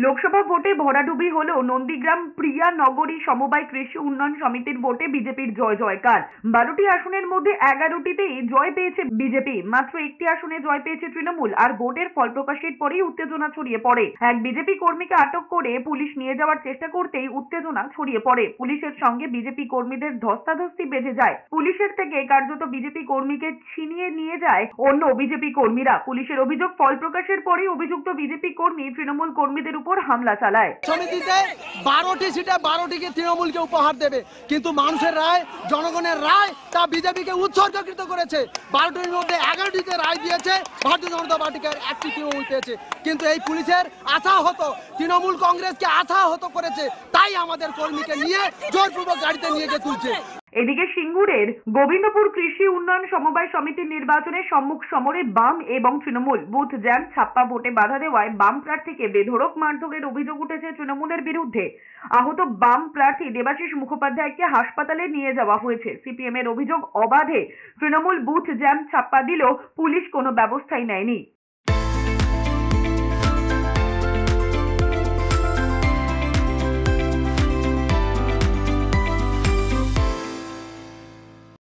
লোকসভা ভোটে ভরাডুবি হলো নন্দীগ্রাম প্রিয়া নগরী সমবায় কৃষি উন্নয়ন সমিতির ভোটে বিজেপির জয় জয়কার। 12টি আসনের মধ্যে 11টিতেই জয় পেয়েছে বিজেপি, মাত্র একটি আসনে জয় পেয়েছে তৃণমূল। আর ভোটের ফল প্রকাশের পরেই উত্তেজনা ছড়িয়ে পড়ে। এক বিজেপি কর্মীকে আটক করে পুলিশ নিয়ে যাওয়ার চেষ্টা করতেই উত্তেজনা ছড়িয়ে পড়ে। পুলিশের সঙ্গে বিজেপি কর্মীদের ধস্তাধস্তি বেঁধে যায়। পুলিশের থেকে কার্যত বিজেপি কর্মীকে ছিনিয়ে নিয়ে যায় অন্য বিজেপি কর্মীরা। পুলিশের অভিযোগ, ফল প্রকাশের পরেই অভিযুক্ত বিজেপি কর্মী তৃণমূল কর্মীদের উপর হামলা চালায়। সমিতিতে 12টি সিটে 12টিকে তৃণমূলকে উপহার দেবে, কিন্তু মানুষের রায়, জনগণের রায় তা বিজেপিকে উৎসর্গকৃত করেছে। 12টির মধ্যে 11টিতে রায় দিয়েছে ভারতীয় জনতা পার্টিকে, একটি তৃণমূল পেয়েছে। কিন্তু এই পুলিশের আশাহত, তৃণমূল কংগ্রেসকে আশাহত করেছে, তাই আমাদের কর্মীকে নিয়ে জোরপূর্বক গাড়িতে নিয়ে গিয়ে তুলছে। এদিকে সিঙ্গুরের গোবিন্দপুর কৃষি উন্নয়ন সমবায় সমিতির নির্বাচনে সম্মুখ সমরে বাম এবং তৃণমূল। বুথ জ্যাম ছাপ্পা ভোটে বাধা দেওয়ায় বাম প্রার্থীকে বেধড়ক মারধরের অভিযোগ উঠেছে তৃণমূলের বিরুদ্ধে। আহত বাম প্রার্থী দেবাশিস মুখোপাধ্যায়কে হাসপাতালে নিয়ে যাওয়া হয়েছে। সিপিএম এর অভিযোগ, অবাধে তৃণমূল বুথ জ্যাম ছাপ্পা দিলেও পুলিশ কোনো ব্যবস্থাই নেয়নি।